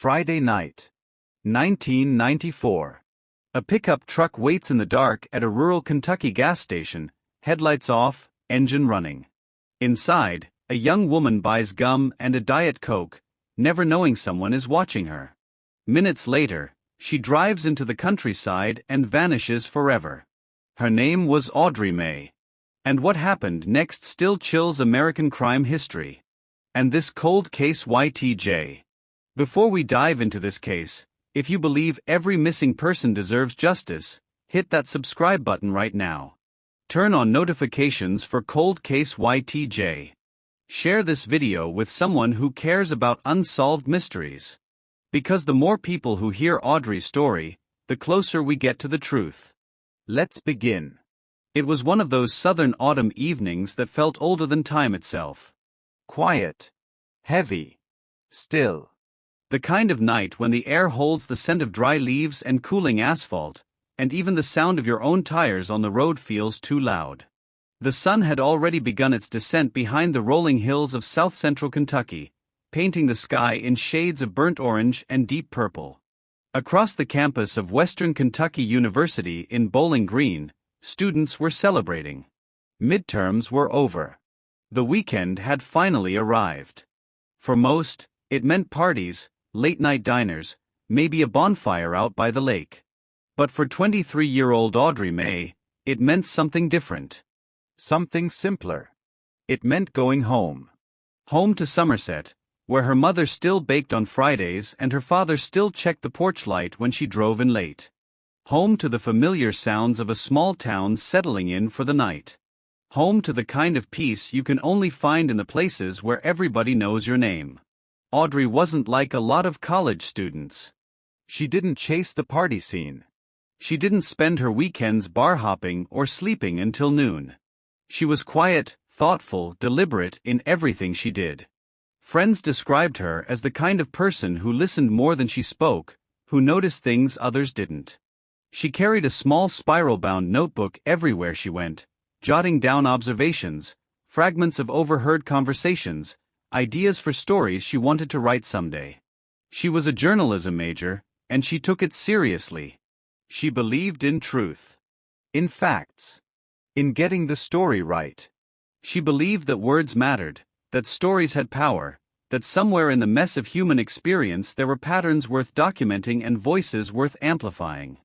Friday night, 1994. A pickup truck waits in the dark at a rural Kentucky gas station, headlights off, engine running. Inside, a young woman buys gum and a Diet Coke, never knowing someone is watching her. Minutes later, she drives into the countryside and vanishes forever. Her name was Audrey Mae. And what happened next still chills American crime history. And this cold case YTJ. Before we dive into this case, if you believe every missing person deserves justice, hit that subscribe button right now. Turn on notifications for Cold Case YTJ. Share this video with someone who cares about unsolved mysteries. Because the more people who hear Audrey's story, the closer we get to the truth. Let's begin. It was one of those southern autumn evenings that felt older than time itself. Quiet. Heavy. Still. The kind of night when the air holds the scent of dry leaves and cooling asphalt, and even the sound of your own tires on the road feels too loud. The sun had already begun its descent behind the rolling hills of south-central Kentucky, painting the sky in shades of burnt orange and deep purple. Across the campus of Western Kentucky University in Bowling Green, students were celebrating. Midterms were over. The weekend had finally arrived. For most, it meant parties, late-night diners, maybe a bonfire out by the lake. But for 23-year-old Audrey Mae, it meant something different. Something simpler. It meant going home. Home to Somerset, where her mother still baked on Fridays and her father still checked the porch light when she drove in late. Home to the familiar sounds of a small town settling in for the night. Home to the kind of peace you can only find in the places where everybody knows your name. Audrey wasn't like a lot of college students. She didn't chase the party scene. She didn't spend her weekends bar hopping or sleeping until noon. She was quiet, thoughtful, deliberate in everything she did. Friends described her as the kind of person who listened more than she spoke, who noticed things others didn't. She carried a small spiral-bound notebook everywhere she went, jotting down observations, fragments of overheard conversations, ideas for stories she wanted to write someday. She was a journalism major, and she took it seriously. She believed in truth. In facts. In getting the story right. She believed that words mattered, that stories had power, that somewhere in the mess of human experience there were patterns worth documenting and voices worth amplifying.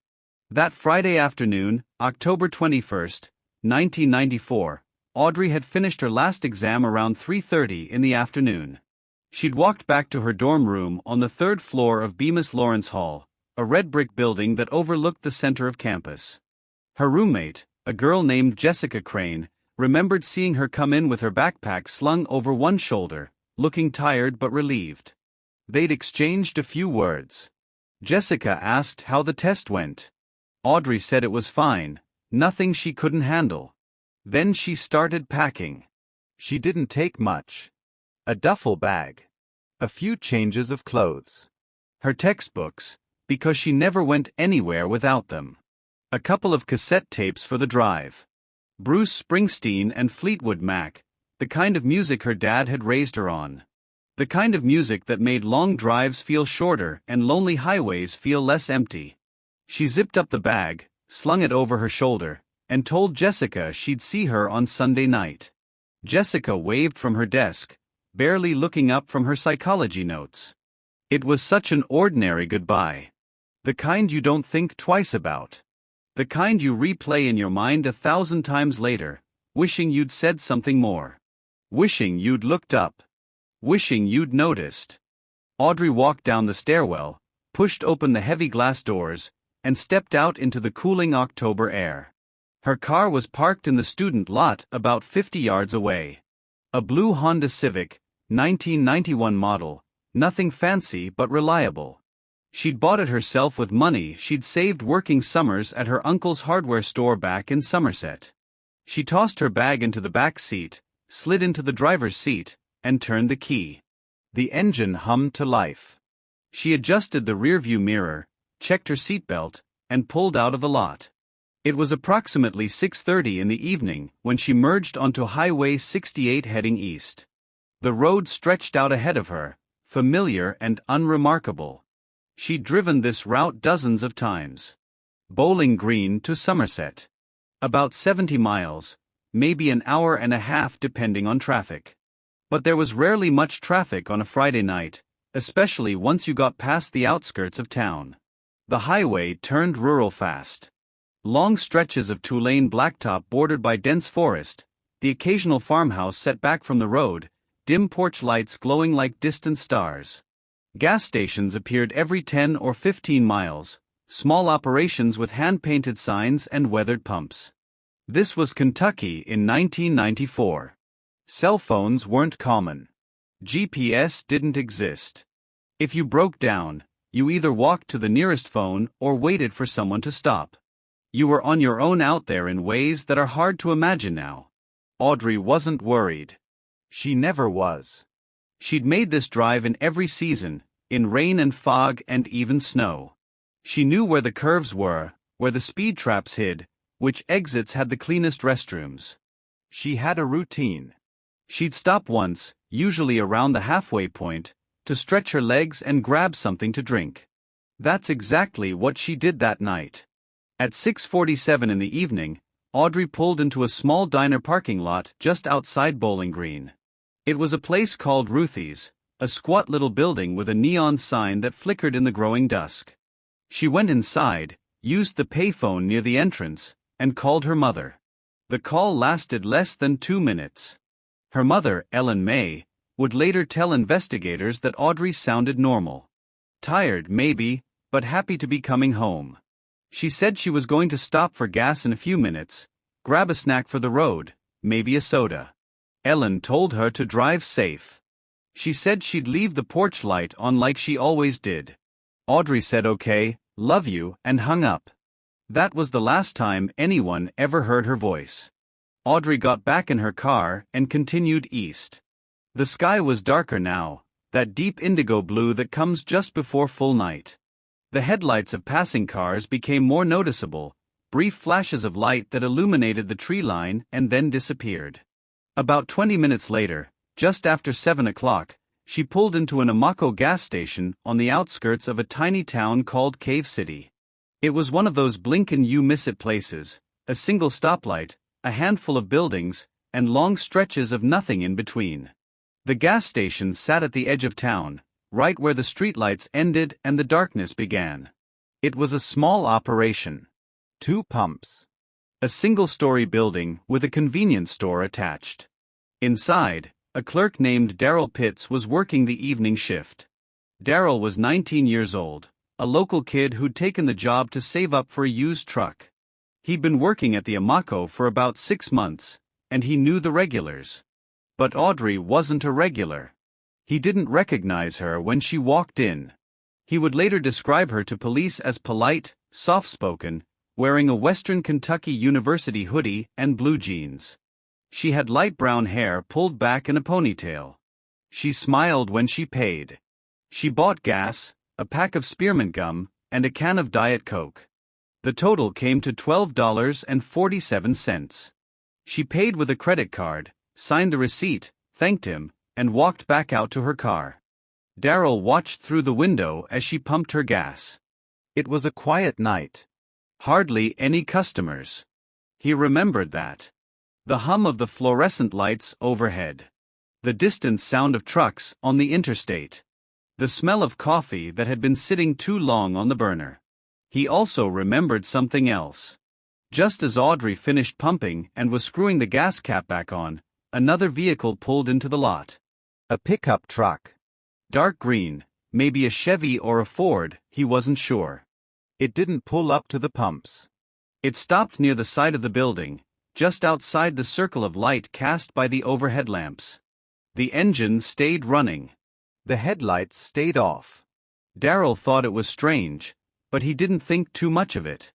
That Friday afternoon, October 21st, 1994, Audrey had finished her last exam around 3:30 in the afternoon. She'd walked back to her dorm room on the third floor of Bemis Lawrence Hall, a red brick building that overlooked the center of campus. Her roommate, a girl named Jessica Crane, remembered seeing her come in with her backpack slung over one shoulder, looking tired but relieved. They'd exchanged a few words. Jessica asked how the test went. Audrey said it was fine, nothing she couldn't handle. Then she started packing. She didn't take much. A duffel bag. A few changes of clothes. Her textbooks, because she never went anywhere without them. A couple of cassette tapes for the drive. Bruce Springsteen and Fleetwood Mac, the kind of music her dad had raised her on. The kind of music that made long drives feel shorter and lonely highways feel less empty. She zipped up the bag, slung it over her shoulder, and told Jessica she'd see her on Sunday night. Jessica waved from her desk, barely looking up from her psychology notes. It was such an ordinary goodbye. The kind you don't think twice about. The kind you replay in your mind 1,000 times later, wishing you'd said something more. Wishing you'd looked up. Wishing you'd noticed. Audrey walked down the stairwell, pushed open the heavy glass doors, and stepped out into the cooling October air. Her car was parked in the student lot about 50 yards away. A blue Honda Civic, 1991 model, nothing fancy but reliable. She'd bought it herself with money she'd saved working summers at her uncle's hardware store back in Somerset. She tossed her bag into the back seat, slid into the driver's seat, and turned the key. The engine hummed to life. She adjusted the rearview mirror, checked her seatbelt, and pulled out of the lot. It was approximately 6:30 in the evening when she merged onto Highway 68 heading east. The road stretched out ahead of her, familiar and unremarkable. She'd driven this route dozens of times. Bowling Green to Somerset. About 70 miles, maybe an hour and a half depending on traffic. But there was rarely much traffic on a Friday night, especially once you got past the outskirts of town. The highway turned rural fast. Long stretches of two-lane blacktop bordered by dense forest, the occasional farmhouse set back from the road, dim porch lights glowing like distant stars. Gas stations appeared every 10 or 15 miles, small operations with hand-painted signs and weathered pumps. This was Kentucky in 1994. Cell phones weren't common. GPS didn't exist. If you broke down, you either walked to the nearest phone or waited for someone to stop. You were on your own out there in ways that are hard to imagine now. Audrey wasn't worried. She never was. She'd made this drive in every season, in rain and fog and even snow. She knew where the curves were, where the speed traps hid, which exits had the cleanest restrooms. She had a routine. She'd stop once, usually around the halfway point, to stretch her legs and grab something to drink. That's exactly what she did that night. At 6:47 in the evening, Audrey pulled into a small diner parking lot just outside Bowling Green. It was a place called Ruthie's, a squat little building with a neon sign that flickered in the growing dusk. She went inside, used the payphone near the entrance, and called her mother. The call lasted less than 2 minutes. Her mother, Audrey Mae, would later tell investigators that Audrey sounded normal. Tired, maybe, but happy to be coming home. She said she was going to stop for gas in a few minutes, grab a snack for the road, maybe a soda. Ellen told her to drive safe. She said she'd leave the porch light on like she always did. Audrey said okay, love you, and hung up. That was the last time anyone ever heard her voice. Audrey got back in her car and continued east. The sky was darker now, that deep indigo blue that comes just before full night. The headlights of passing cars became more noticeable, brief flashes of light that illuminated the tree line and then disappeared. About 20 minutes later, just after 7 o'clock, she pulled into an Amaco gas station on the outskirts of a tiny town called Cave City. It was one of those blink-and-you-miss-it places, a single stoplight, a handful of buildings, and long stretches of nothing in between. The gas station sat at the edge of town, right where the streetlights ended and the darkness began. It was a small operation. 2 pumps. A single-story building with a convenience store attached. Inside, a clerk named Darryl Pitts was working the evening shift. Darryl was 19 years old, a local kid who'd taken the job to save up for a used truck. He'd been working at the Amaco for about 6 months, and he knew the regulars. But Audrey wasn't a regular. He didn't recognize her when she walked in. He would later describe her to police as polite, soft-spoken, wearing a Western Kentucky University hoodie and blue jeans. She had light brown hair pulled back in a ponytail. She smiled when she paid. She bought gas, a pack of spearmint gum, and a can of Diet Coke. The total came to $12.47. She paid with a credit card, signed the receipt, thanked him, and walked back out to her car. Darryl watched through the window as she pumped her gas. It was a quiet night. Hardly any customers. He remembered that. The hum of the fluorescent lights overhead. The distant sound of trucks on the interstate. The smell of coffee that had been sitting too long on the burner. He also remembered something else. Just as Audrey finished pumping and was screwing the gas cap back on, another vehicle pulled into the lot. A pickup truck. Dark green, maybe a Chevy or a Ford, he wasn't sure. It didn't pull up to the pumps. It stopped near the side of the building, just outside the circle of light cast by the overhead lamps. The engine stayed running. The headlights stayed off. Darryl thought it was strange, but he didn't think too much of it.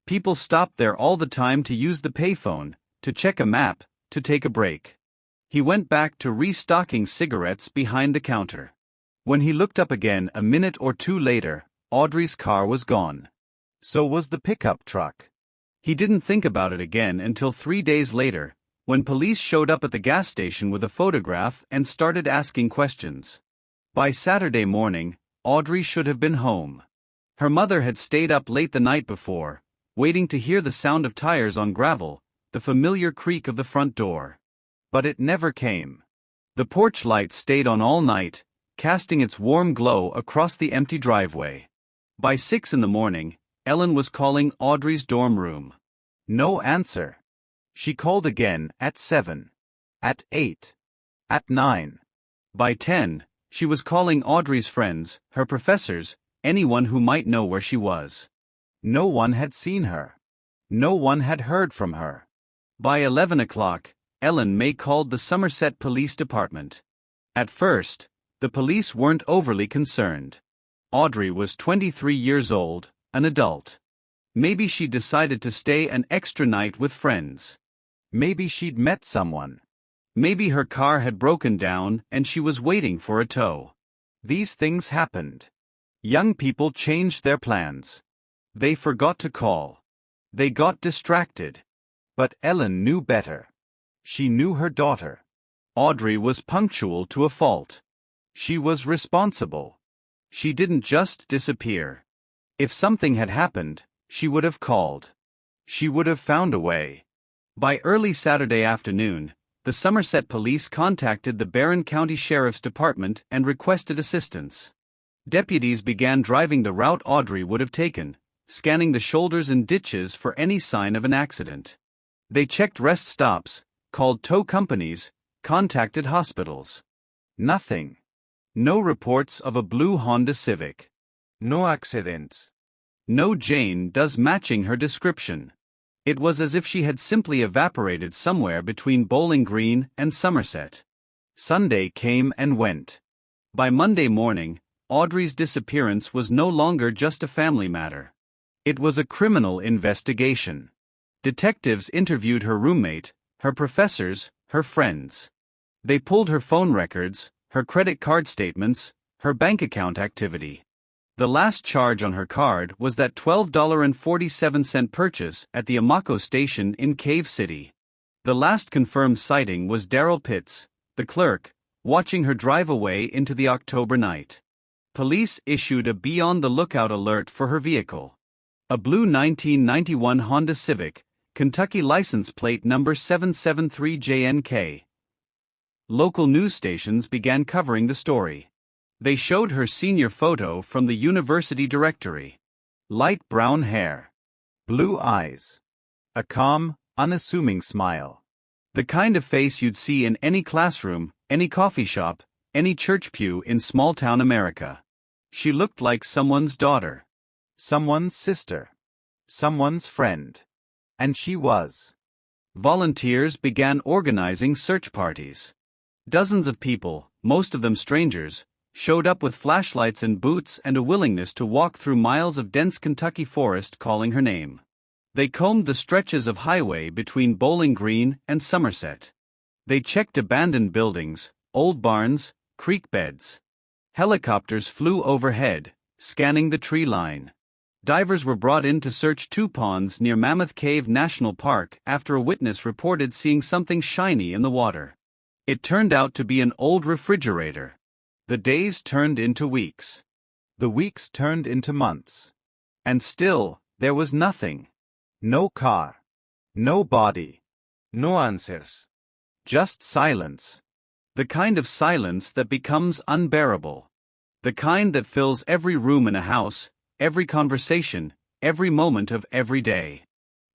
People stopped there all the time to use the payphone, to check a map, to take a break. He went back to restocking cigarettes behind the counter. When he looked up again a minute or two later, Audrey's car was gone. So was the pickup truck. He didn't think about it again until 3 days later, when police showed up at the gas station with a photograph and started asking questions. By Saturday morning, Audrey should have been home. Her mother had stayed up late the night before, waiting to hear the sound of tires on gravel, the familiar creak of the front door. But it never came. The porch light stayed on all night, casting its warm glow across the empty driveway. By 6 in the morning, Ellen was calling Audrey's dorm room. No answer. She called again at 7. At 8. At 9. By 10, she was calling Audrey's friends, her professors, anyone who might know where she was. No one had seen her. No one had heard from her. By 11 o'clock, Ellen Mae called the Somerset Police Department. At first, the police weren't overly concerned. Audrey was 23 years old, an adult. Maybe she decided to stay an extra night with friends. Maybe she'd met someone. Maybe her car had broken down and she was waiting for a tow. These things happened. Young people changed their plans. They forgot to call. They got distracted. But Ellen knew better. She knew her daughter. Audrey was punctual to a fault. She was responsible. She didn't just disappear. If something had happened, she would have called. She would have found a way. By early Saturday afternoon, the Somerset police contacted the Barron County Sheriff's Department and requested assistance. Deputies began driving the route Audrey would have taken, scanning the shoulders and ditches for any sign of an accident. They checked rest stops, called tow companies, contacted hospitals. Nothing. No reports of a blue Honda Civic. No accidents. No Jane Does matching her description. It was as if she had simply evaporated somewhere between Bowling Green and Somerset. Sunday came and went. By Monday morning, Audrey's disappearance was no longer just a family matter. It was a criminal investigation. Detectives interviewed her roommate, her professors, her friends. They pulled her phone records, her credit card statements, her bank account activity. The last charge on her card was that $12.47 purchase at the Amaco station in Cave City. The last confirmed sighting was Daryl Pitts, the clerk, watching her drive away into the October night. Police issued a beyond-the-lookout alert for her vehicle. A blue 1991 Honda Civic, Kentucky license plate number 773JNK. Local news stations began covering the story. They showed her senior photo from the university directory. Light brown hair. Blue eyes. A calm, unassuming smile. The kind of face you'd see in any classroom, any coffee shop, any church pew in small-town America. She looked like someone's daughter. Someone's sister. Someone's friend. And she was. Volunteers began organizing search parties. Dozens of people, most of them strangers, showed up with flashlights and boots and a willingness to walk through miles of dense Kentucky forest calling her name. They combed the stretches of highway between Bowling Green and Somerset. They checked abandoned buildings, old barns, creek beds. Helicopters flew overhead, scanning the tree line. Divers were brought in to search two ponds near Mammoth Cave National Park after a witness reported seeing something shiny in the water. It turned out to be an old refrigerator. The days turned into weeks. The weeks turned into months. And still, there was nothing. No car. No body. No answers. Just silence. The kind of silence that becomes unbearable. The kind that fills every room in a house, every conversation, every moment of every day.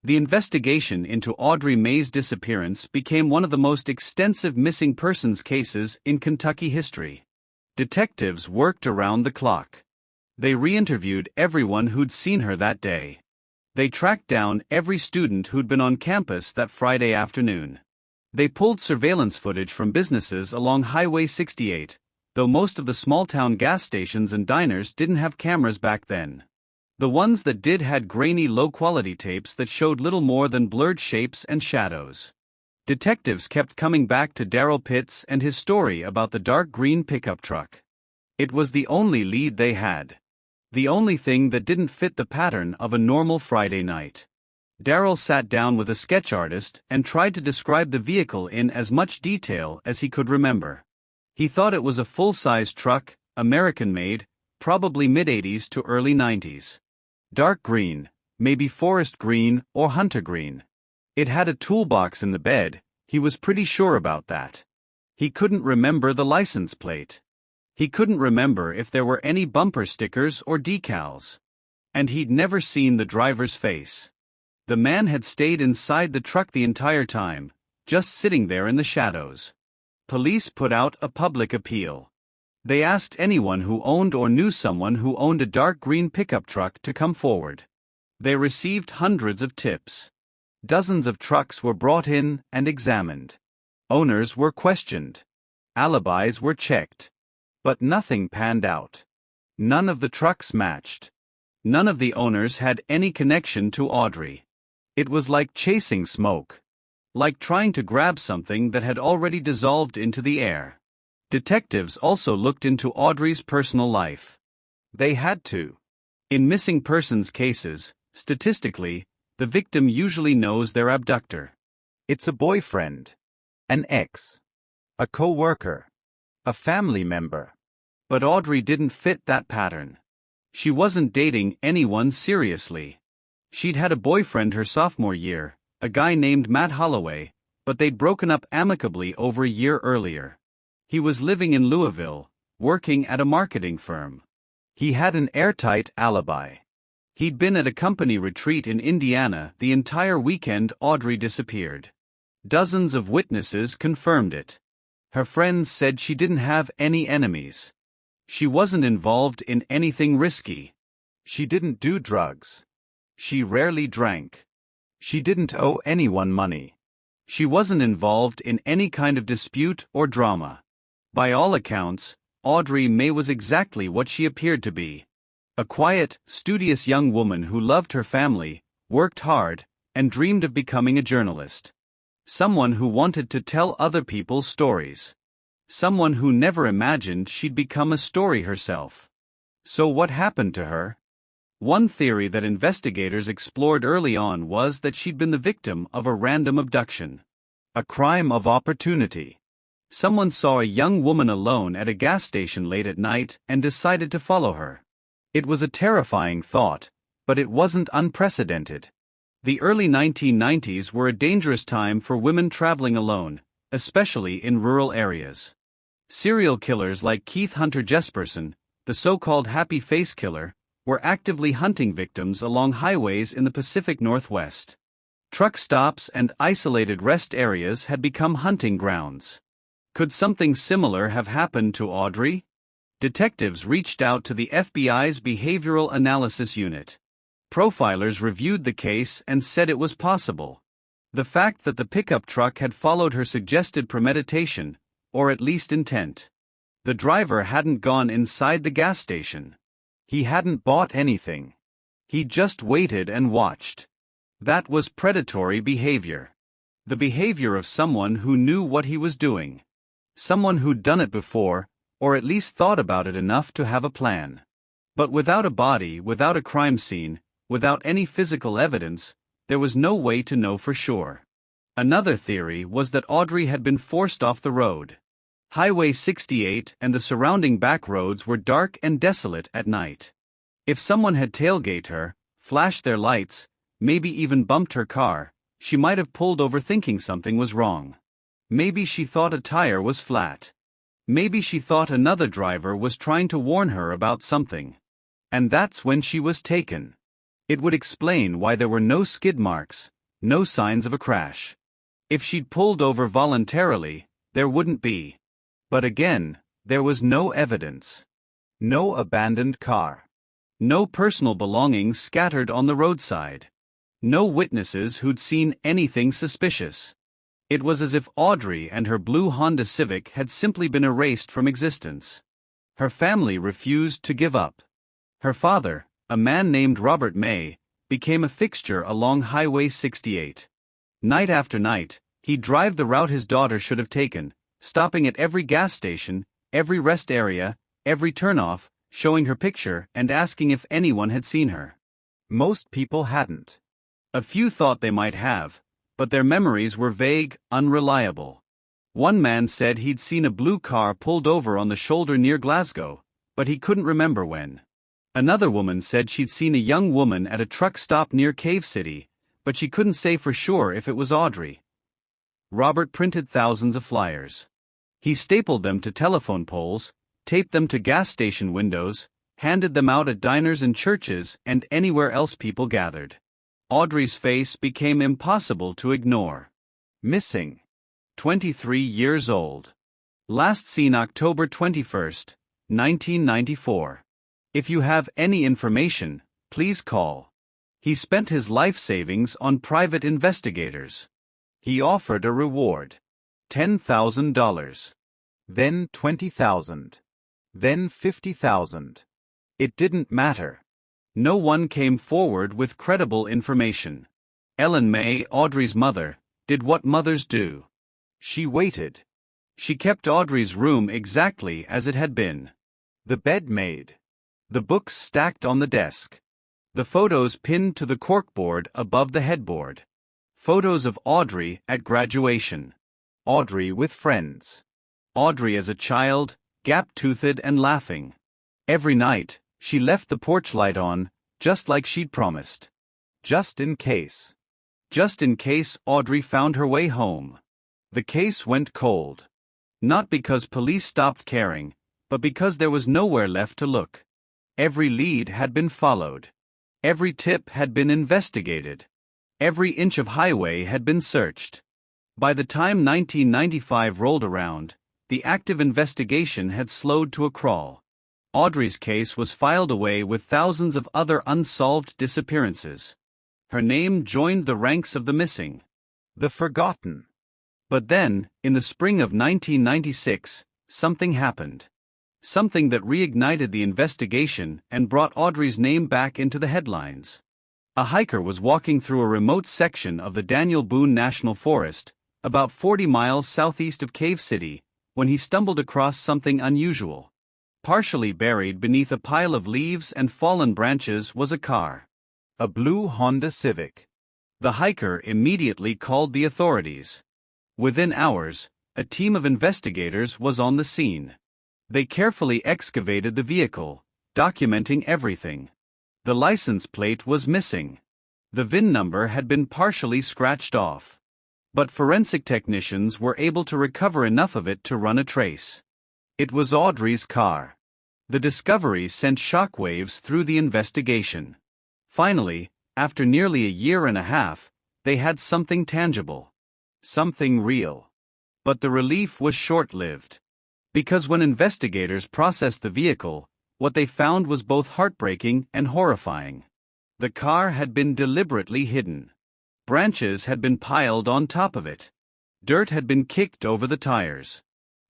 The investigation into Audrey Mae's disappearance became one of the most extensive missing persons cases in Kentucky history. Detectives worked around the clock. They re-interviewed everyone who'd seen her that day. They tracked down every student who'd been on campus that Friday afternoon. They pulled surveillance footage from businesses along Highway 68, though most of the small-town gas stations and diners didn't have cameras back then. The ones that did had grainy low-quality tapes that showed little more than blurred shapes and shadows. Detectives kept coming back to Daryl Pitts and his story about the dark green pickup truck. It was the only lead they had. The only thing that didn't fit the pattern of a normal Friday night. Daryl sat down with a sketch artist and tried to describe the vehicle in as much detail as he could remember. He thought it was a full-size truck, American-made, probably mid-80s to early 90s. Dark green, maybe forest green or hunter green. It had a toolbox in the bed, he was pretty sure about that. He couldn't remember the license plate. He couldn't remember if there were any bumper stickers or decals. And he'd never seen the driver's face. The man had stayed inside the truck the entire time, just sitting there in the shadows. Police put out a public appeal. They asked anyone who owned or knew someone who owned a dark green pickup truck to come forward. They received hundreds of tips. Dozens of trucks were brought in and examined. Owners were questioned. Alibis were checked. But nothing panned out. None of the trucks matched. None of the owners had any connection to Audrey. It was like chasing smoke. Like trying to grab something that had already dissolved into the air. Detectives also looked into Audrey's personal life. They had to. In missing persons cases, statistically, the victim usually knows their abductor. It's a boyfriend, an ex, a co-worker, a family member. But Audrey didn't fit that pattern. She wasn't dating anyone seriously. She'd had a boyfriend her sophomore year, a guy named Matt Holloway, but they'd broken up amicably over a year earlier. He was living in Louisville, working at a marketing firm. He had an airtight alibi. He'd been at a company retreat in Indiana the entire weekend Audrey disappeared. Dozens of witnesses confirmed it. Her friends said she didn't have any enemies. She wasn't involved in anything risky. She didn't do drugs. She rarely drank. She didn't owe anyone money. She wasn't involved in any kind of dispute or drama. By all accounts, Audrey Mae was exactly what she appeared to be. A quiet, studious young woman who loved her family, worked hard, and dreamed of becoming a journalist. Someone who wanted to tell other people's stories. Someone who never imagined she'd become a story herself. So what happened to her? One theory that investigators explored early on was that she'd been the victim of a random abduction. A crime of opportunity. Someone saw a young woman alone at a gas station late at night and decided to follow her. It was a terrifying thought, but it wasn't unprecedented. The early 1990s were a dangerous time for women traveling alone, especially in rural areas. Serial killers like Keith Hunter Jesperson, the so-called happy face killer, were actively hunting victims along highways in the Pacific Northwest. Truck stops and isolated rest areas had become hunting grounds. Could something similar have happened to Audrey? Detectives reached out to the FBI's Behavioral Analysis Unit. Profilers reviewed the case and said it was possible. The fact that the pickup truck had followed her suggested premeditation, or at least intent. The driver hadn't gone inside the gas station. He hadn't bought anything. He just waited and watched. That was predatory behavior. The behavior of someone who knew what he was doing. Someone who'd done it before, or at least thought about it enough to have a plan. But without a body, without a crime scene, without any physical evidence, there was no way to know for sure. Another theory was that Audrey had been forced off the road. Highway 68 and the surrounding back roads were dark and desolate at night. If someone had tailgated her, flashed their lights, maybe even bumped her car, she might have pulled over thinking something was wrong. Maybe she thought a tire was flat. Maybe she thought another driver was trying to warn her about something. And that's when she was taken. It would explain why there were no skid marks, no signs of a crash. If she'd pulled over voluntarily, there wouldn't be. But again, there was no evidence. No abandoned car. No personal belongings scattered on the roadside. No witnesses who'd seen anything suspicious. It was as if Audrey and her blue Honda Civic had simply been erased from existence. Her family refused to give up. Her father, a man named Audrey Mae, became a fixture along Highway 68. Night after night, he'd drive the route his daughter should have taken, stopping at every gas station, every rest area, every turnoff, showing her picture and asking if anyone had seen her. Most people hadn't. A few thought they might have, but their memories were vague, unreliable. One man said he'd seen a blue car pulled over on the shoulder near Glasgow, but he couldn't remember when. Another woman said she'd seen a young woman at a truck stop near Cave City, but she couldn't say for sure if it was Audrey. Robert printed thousands of flyers. He stapled them to telephone poles, taped them to gas station windows, handed them out at diners and churches and anywhere else people gathered. Audrey's face became impossible to ignore. Missing. 23 years old. Last seen October 21, 1994. If you have any information, please call. He spent his life savings on private investigators. He offered a reward. $10,000. Then $20,000. Then $50,000. It didn't matter. No one came forward with credible information. Ellen Mae, Audrey's mother, did what mothers do. She waited. She kept Audrey's room exactly as it had been. The bed made. The books stacked on the desk. The photos pinned to the corkboard above the headboard. Photos of Audrey at graduation. Audrey with friends. Audrey as a child, gap-toothed and laughing. Every night, she left the porch light on, just like she'd promised. Just in case. Just in case Audrey found her way home. The case went cold. Not because police stopped caring, but because there was nowhere left to look. Every lead had been followed. Every tip had been investigated. Every inch of highway had been searched. By the time 1995 rolled around, the active investigation had slowed to a crawl. Audrey's case was filed away with thousands of other unsolved disappearances. Her name joined the ranks of the missing. The forgotten. But then, in the spring of 1996, something happened. Something that reignited the investigation and brought Audrey's name back into the headlines. A hiker was walking through a remote section of the Daniel Boone National Forest, about 40 miles southeast of Cave City, when he stumbled across something unusual. Partially buried beneath a pile of leaves and fallen branches was a car. A blue Honda Civic. The hiker immediately called the authorities. Within hours, a team of investigators was on the scene. They carefully excavated the vehicle, documenting everything. The license plate was missing. The VIN number had been partially scratched off. But forensic technicians were able to recover enough of it to run a trace. It was Audrey's car. The discovery sent shockwaves through the investigation. Finally, after nearly a year and a half, they had something tangible. Something real. But the relief was short-lived. Because when investigators processed the vehicle, what they found was both heartbreaking and horrifying. The car had been deliberately hidden. Branches had been piled on top of it. Dirt had been kicked over the tires.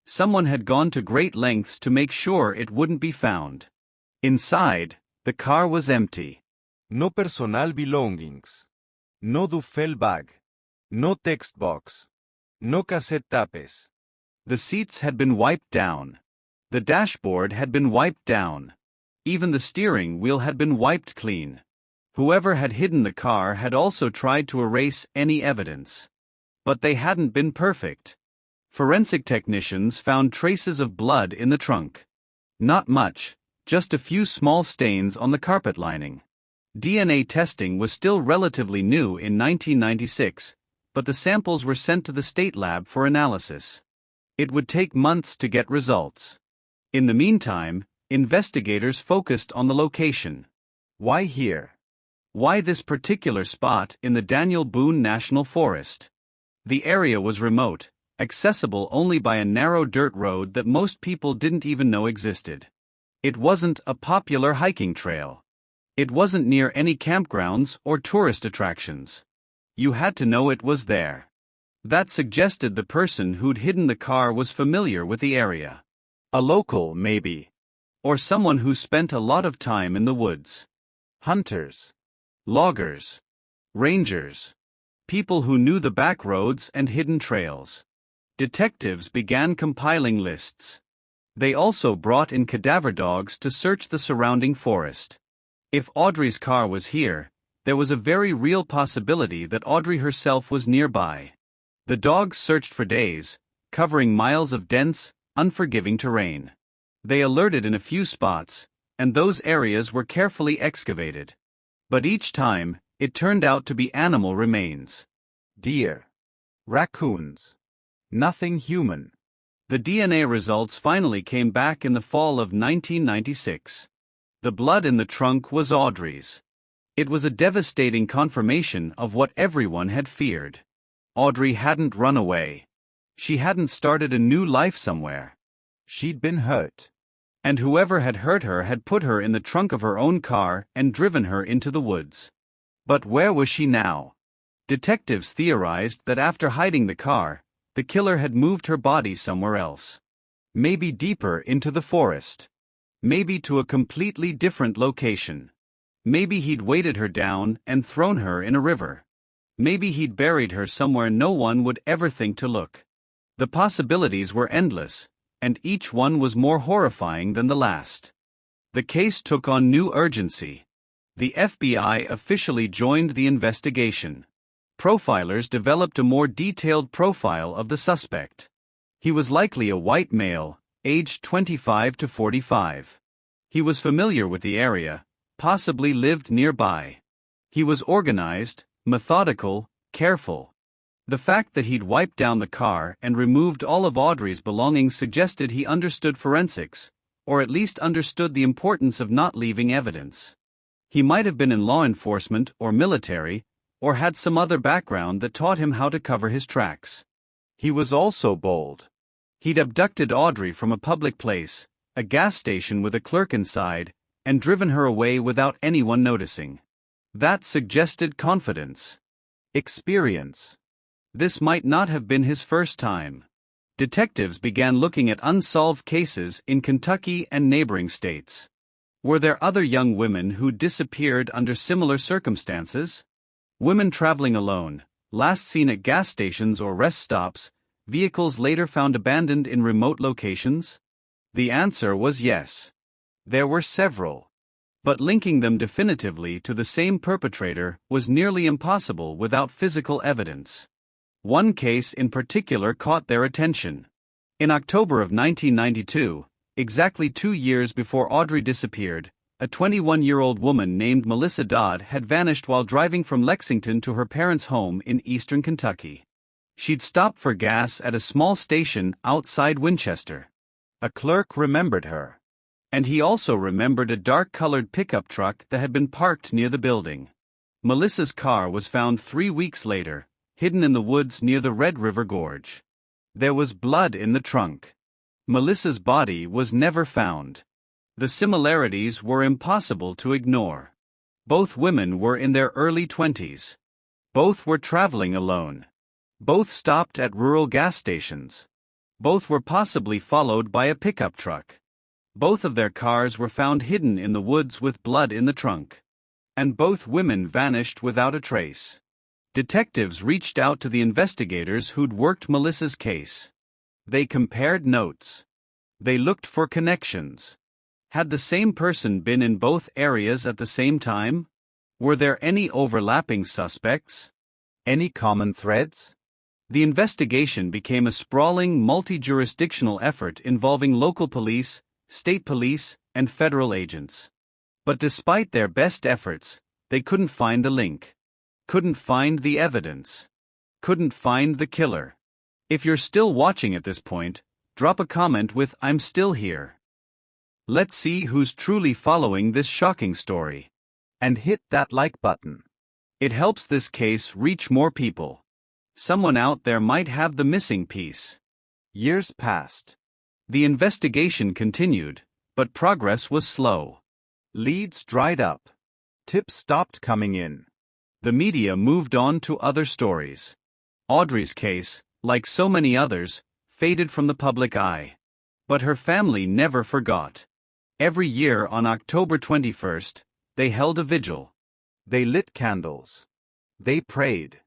Someone had gone to great lengths to make sure it wouldn't be found. Inside, the car was empty. No personal belongings. No duffel bag. No text box. No cassette tapes. The seats had been wiped down. The dashboard had been wiped down. Even the steering wheel had been wiped clean. Whoever had hidden the car had also tried to erase any evidence. But they hadn't been perfect. Forensic technicians found traces of blood in the trunk. Not much, just a few small stains on the carpet lining. DNA testing was still relatively new in 1996, but the samples were sent to the state lab for analysis. It would take months to get results. In the meantime, investigators focused on the location. Why here? Why this particular spot in the Daniel Boone National Forest? The area was remote, accessible only by a narrow dirt road that most people didn't even know existed. It wasn't a popular hiking trail. It wasn't near any campgrounds or tourist attractions. You had to know it was there. That suggested the person who'd hidden the car was familiar with the area. A local, maybe. Or someone who spent a lot of time in the woods. Hunters. Loggers. Rangers. People who knew the back roads and hidden trails. Detectives began compiling lists. They also brought in cadaver dogs to search the surrounding forest. If Audrey's car was here, there was a very real possibility that Audrey herself was nearby. The dogs searched for days, covering miles of dense, unforgiving terrain. They alerted in a few spots, and those areas were carefully excavated. But each time, it turned out to be animal remains. Deer. Raccoons. Nothing human. The DNA results finally came back in the fall of 1996. The blood in the trunk was Audrey's. It was a devastating confirmation of what everyone had feared. Audrey hadn't run away. She hadn't started a new life somewhere. She'd been hurt. And whoever had hurt her had put her in the trunk of her own car and driven her into the woods. But where was she now? Detectives theorized that after hiding the car, the killer had moved her body somewhere else. Maybe deeper into the forest. Maybe to a completely different location. Maybe he'd weighted her down and thrown her in a river. Maybe he'd buried her somewhere no one would ever think to look. The possibilities were endless, and each one was more horrifying than the last. The case took on new urgency. The FBI officially joined the investigation. Profilers developed a more detailed profile of the suspect. He was likely a white male, aged 25 to 45. He was familiar with the area, possibly lived nearby. He was organized, methodical, careful. The fact that he'd wiped down the car and removed all of Audrey's belongings suggested he understood forensics, or at least understood the importance of not leaving evidence. He might have been in law enforcement or military, or had some other background that taught him how to cover his tracks. He was also bold. He'd abducted Audrey from a public place, a gas station with a clerk inside, and driven her away without anyone noticing. That suggested confidence. Experience. This might not have been his first time. Detectives began looking at unsolved cases in Kentucky and neighboring states. Were there other young women who disappeared under similar circumstances? Women traveling alone, last seen at gas stations or rest stops, vehicles later found abandoned in remote locations? The answer was yes. There were several. But linking them definitively to the same perpetrator was nearly impossible without physical evidence. One case in particular caught their attention. In October of 1992, exactly 2 years before Audrey disappeared, a 21-year-old woman named Melissa Dodd had vanished while driving from Lexington to her parents' home in eastern Kentucky. She'd stopped for gas at a small station outside Winchester. A clerk remembered her. And he also remembered a dark-colored pickup truck that had been parked near the building. Melissa's car was found 3 weeks later, hidden in the woods near the Red River Gorge. There was blood in the trunk. Melissa's body was never found. The similarities were impossible to ignore. Both women were in their early 20s. Both were traveling alone. Both stopped at rural gas stations. Both were possibly followed by a pickup truck. Both of their cars were found hidden in the woods with blood in the trunk. And both women vanished without a trace. Detectives reached out to the investigators who'd worked Melissa's case. They compared notes. They looked for connections. Had the same person been in both areas at the same time? Were there any overlapping suspects? Any common threads? The investigation became a sprawling, multi-jurisdictional effort involving local police, state police, and federal agents. But despite their best efforts, they couldn't find the link. Couldn't find the evidence. Couldn't find the killer. If you're still watching at this point, drop a comment with "I'm still here." Let's see who's truly following this shocking story. And hit that like button. It helps this case reach more people. Someone out there might have the missing piece. Years passed. The investigation continued, but progress was slow. Leads dried up. Tips stopped coming in. The media moved on to other stories. Audrey's case, like so many others, faded from the public eye. But her family never forgot. Every year on October 21st, they held a vigil. They lit candles. They prayed.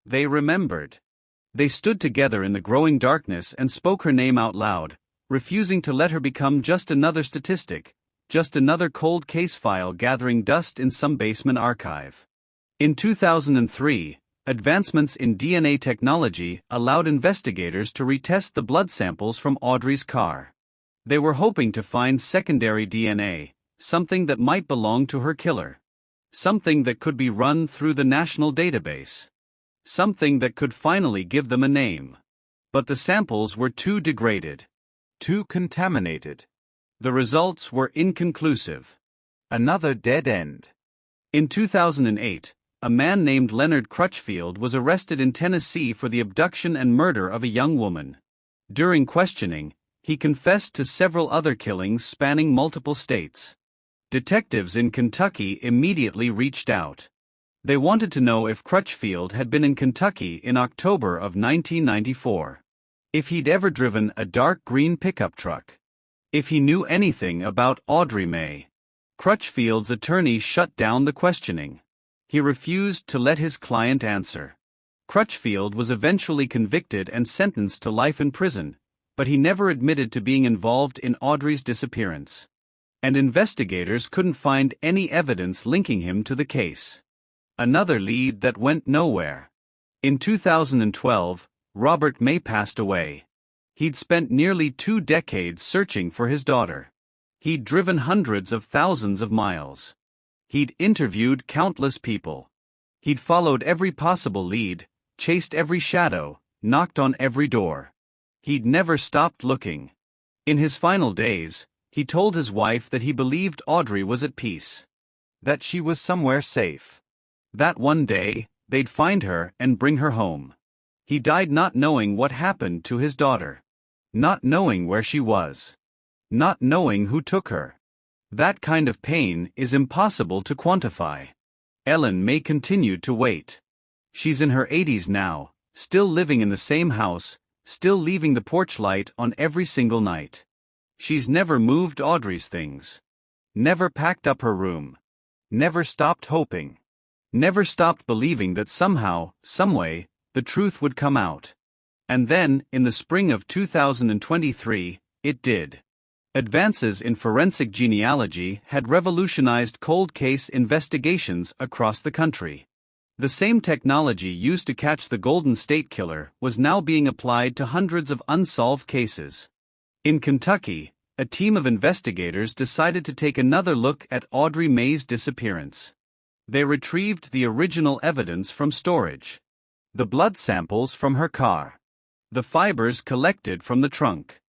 They remembered. They stood together in the growing darkness and spoke her name out loud, refusing to let her become just another statistic, just another cold case file gathering dust in some basement archive. In 2003, advancements in DNA technology allowed investigators to retest the blood samples from Audrey's car. They were hoping to find secondary DNA, something that might belong to her killer. Something that could be run through the national database. Something that could finally give them a name. But the samples were too degraded. Too contaminated. The results were inconclusive. Another dead end. In 2008, a man named Leonard Crutchfield was arrested in Tennessee for the abduction and murder of a young woman. During questioning, he confessed to several other killings spanning multiple states. Detectives in Kentucky immediately reached out. They wanted to know if Crutchfield had been in Kentucky in October of 1994. If he'd ever driven a dark green pickup truck. If he knew anything about Audrey Mae. Crutchfield's attorney shut down the questioning. He refused to let his client answer. Crutchfield was eventually convicted and sentenced to life in prison, but he never admitted to being involved in Audrey's disappearance. And investigators couldn't find any evidence linking him to the case. Another lead that went nowhere. In 2012, Robert May passed away. He'd spent nearly 2 decades searching for his daughter. He'd driven hundreds of thousands of miles. He'd interviewed countless people. He'd followed every possible lead, chased every shadow, knocked on every door. He'd never stopped looking. In his final days, he told his wife that he believed Audrey was at peace. That she was somewhere safe. That one day, they'd find her and bring her home. He died not knowing what happened to his daughter. Not knowing where she was. Not knowing who took her. That kind of pain is impossible to quantify. Ellen May continued to wait. She's in her 80s now, still living in the same house, still leaving the porch light on every single night. She's never moved Audrey's things. Never packed up her room. Never stopped hoping. Never stopped believing that somehow, someway, the truth would come out. And then, in the spring of 2023, it did. Advances in forensic genealogy had revolutionized cold case investigations across the country. The same technology used to catch the Golden State Killer was now being applied to hundreds of unsolved cases. In Kentucky, a team of investigators decided to take another look at Audrey Mae's disappearance. They retrieved the original evidence from storage. The blood samples from her car. The fibers collected from the trunk.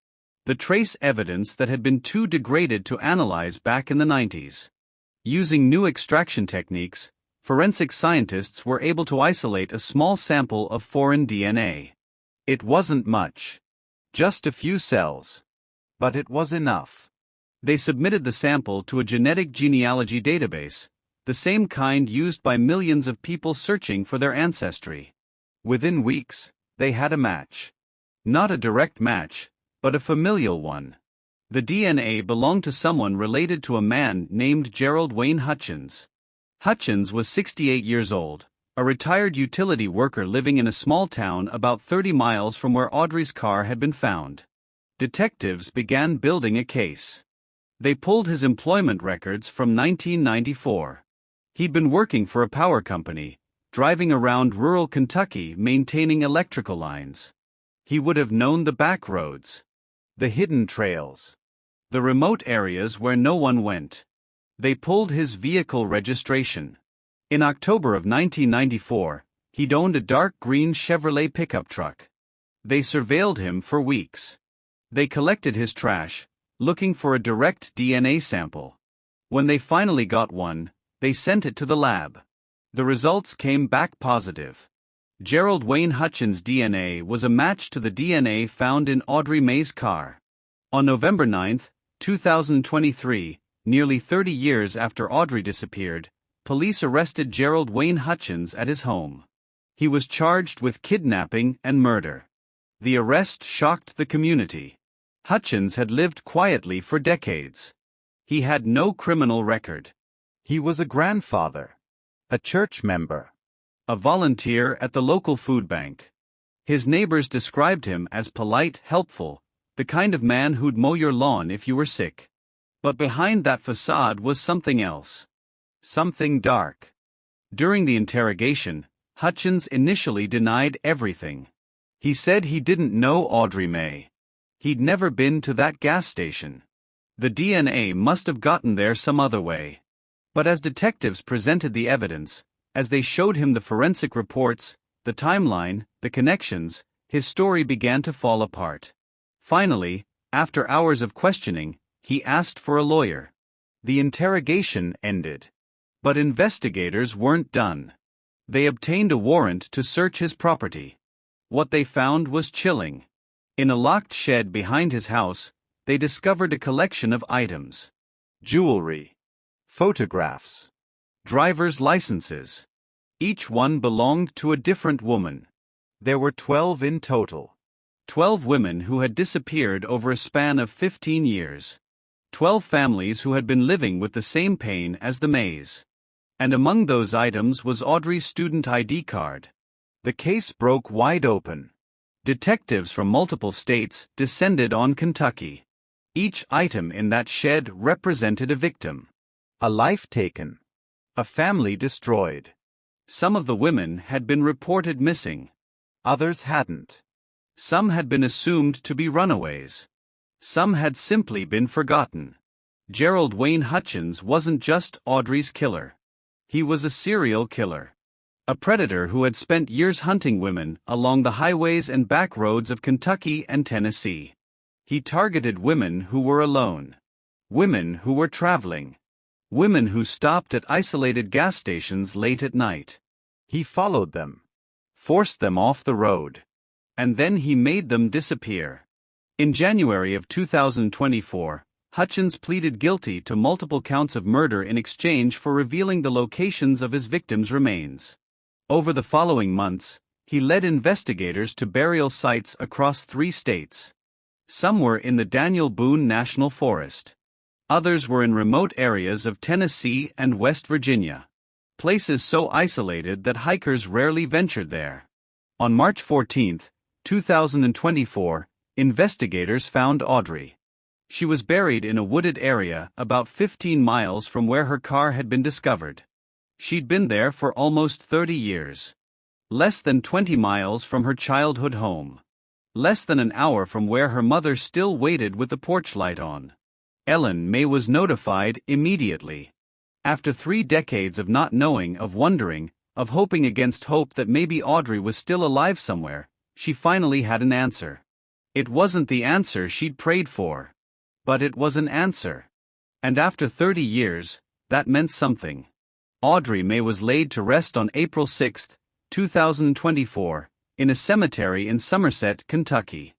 The trace evidence that had been too degraded to analyze back in the 90s. Using new extraction techniques, forensic scientists were able to isolate a small sample of foreign DNA. It wasn't much. Just a few cells. But it was enough. They submitted the sample to a genetic genealogy database, the same kind used by millions of people searching for their ancestry. Within weeks, they had a match. Not a direct match, but a familial one. The DNA belonged to someone related to a man named Gerald Wayne Hutchins. Hutchins was 68 years old, a retired utility worker living in a small town about 30 miles from where Audrey's car had been found. Detectives began building a case. They pulled his employment records from 1994. He'd been working for a power company, driving around rural Kentucky maintaining electrical lines. He would have known the back roads, the hidden trails, the remote areas where no one went. They pulled his vehicle registration. In October of 1994, he'd owned a dark green Chevrolet pickup truck. They surveilled him for weeks. They collected his trash, looking for a direct DNA sample. When they finally got one, they sent it to the lab. The results came back positive. Gerald Wayne Hutchins' DNA was a match to the DNA found in Audrey Mae's car. On November 9, 2023, nearly 30 years after Audrey disappeared, police arrested Gerald Wayne Hutchins at his home. He was charged with kidnapping and murder. The arrest shocked the community. Hutchins had lived quietly for decades. He had no criminal record. He was a grandfather, a church member, a volunteer at the local food bank. His neighbors described him as polite, helpful, the kind of man who'd mow your lawn if you were sick. But behind that facade was something else. Something dark. During the interrogation, Hutchins initially denied everything. He said he didn't know Audrey Mae. He'd never been to that gas station. The DNA must have gotten there some other way. But as detectives presented the evidence, as they showed him the forensic reports, the timeline, the connections, his story began to fall apart. Finally, after hours of questioning, he asked for a lawyer. The interrogation ended. But investigators weren't done. They obtained a warrant to search his property. What they found was chilling. In a locked shed behind his house, they discovered a collection of items. Jewelry. Photographs. Driver's licenses. Each one belonged to a different woman. There were 12 in total. 12 women who had disappeared over a span of 15 years. 12 families who had been living with the same pain as the Mays. And among those items was Audrey's student ID card. The case broke wide open. Detectives from multiple states descended on Kentucky. Each item in that shed represented a victim. A life taken. A family destroyed. Some of the women had been reported missing. Others hadn't. Some had been assumed to be runaways. Some had simply been forgotten. Gerald Wayne Hutchins wasn't just Audrey's killer. He was a serial killer. A predator who had spent years hunting women along the highways and back roads of Kentucky and Tennessee. He targeted women who were alone. Women who were traveling. Women who stopped at isolated gas stations late at night. He followed them. Forced them off the road. And then he made them disappear. In January of 2024, Hutchins pleaded guilty to multiple counts of murder in exchange for revealing the locations of his victims' remains. Over the following months, he led investigators to burial sites across 3 states. Some were in the Daniel Boone National Forest. Others were in remote areas of Tennessee and West Virginia. Places so isolated that hikers rarely ventured there. On March 14, 2024, investigators found Audrey. She was buried in a wooded area about 15 miles from where her car had been discovered. She'd been there for almost 30 years. Less than 20 miles from her childhood home. Less than an hour from where her mother still waited with the porch light on. Ellen May was notified immediately. After 3 decades of not knowing, of wondering, of hoping against hope that maybe Audrey was still alive somewhere, she finally had an answer. It wasn't the answer she'd prayed for. But it was an answer. And after 30 years, that meant something. Audrey Mae was laid to rest on April 6, 2024, in a cemetery in Somerset, Kentucky.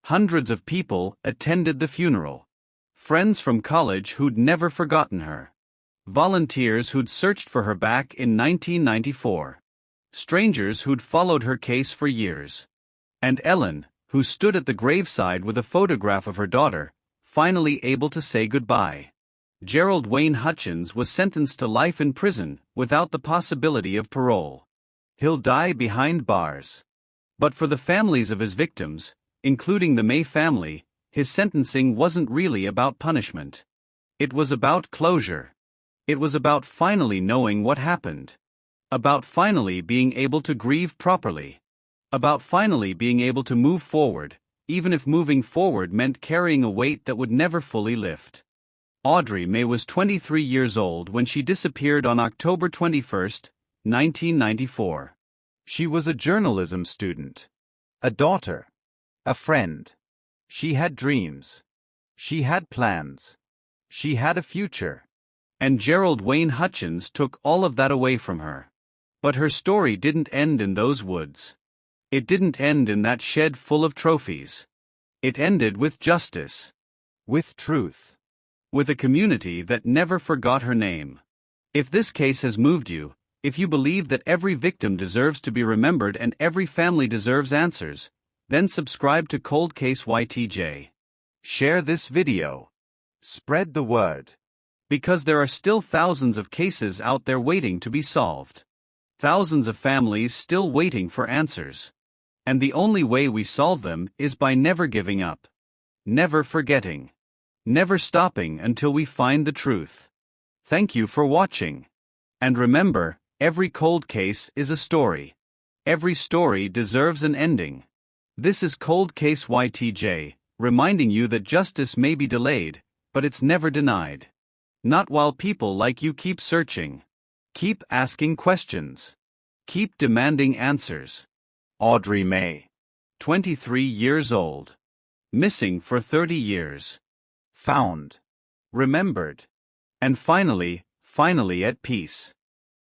Hundreds of people attended the funeral. Friends from college who'd never forgotten her. Volunteers who'd searched for her back in 1994. Strangers who'd followed her case for years. And Ellen, who stood at the graveside with a photograph of her daughter, finally able to say goodbye. Gerald Wayne Hutchins was sentenced to life in prison without the possibility of parole. He'll die behind bars. But for the families of his victims, including the May family, his sentencing wasn't really about punishment. It was about closure. It was about finally knowing what happened. About finally being able to grieve properly. About finally being able to move forward, even if moving forward meant carrying a weight that would never fully lift. Audrey Mae was 23 years old when she disappeared on October 21, 1994. She was a journalism student. A daughter. A friend. She had dreams. She had plans. She had a future. And Gerald Wayne Hutchins took all of that away from her. But her story didn't end in those woods. It didn't end in that shed full of trophies. It ended with justice. With truth. With a community that never forgot her name. If this case has moved you, if you believe that every victim deserves to be remembered and every family deserves answers, then subscribe to Cold Case YTJ. Share this video. Spread the word. Because there are still thousands of cases out there waiting to be solved. Thousands of families still waiting for answers. And the only way we solve them is by never giving up. Never forgetting. Never stopping until we find the truth. Thank you for watching. And remember, every cold case is a story. Every story deserves an ending. This is Cold Case YTJ, reminding you that justice may be delayed, but it's never denied. Not while people like you keep searching. Keep asking questions. Keep demanding answers. Audrey Mae. 23 years old. Missing for 30 years. Found. Remembered. And finally at peace.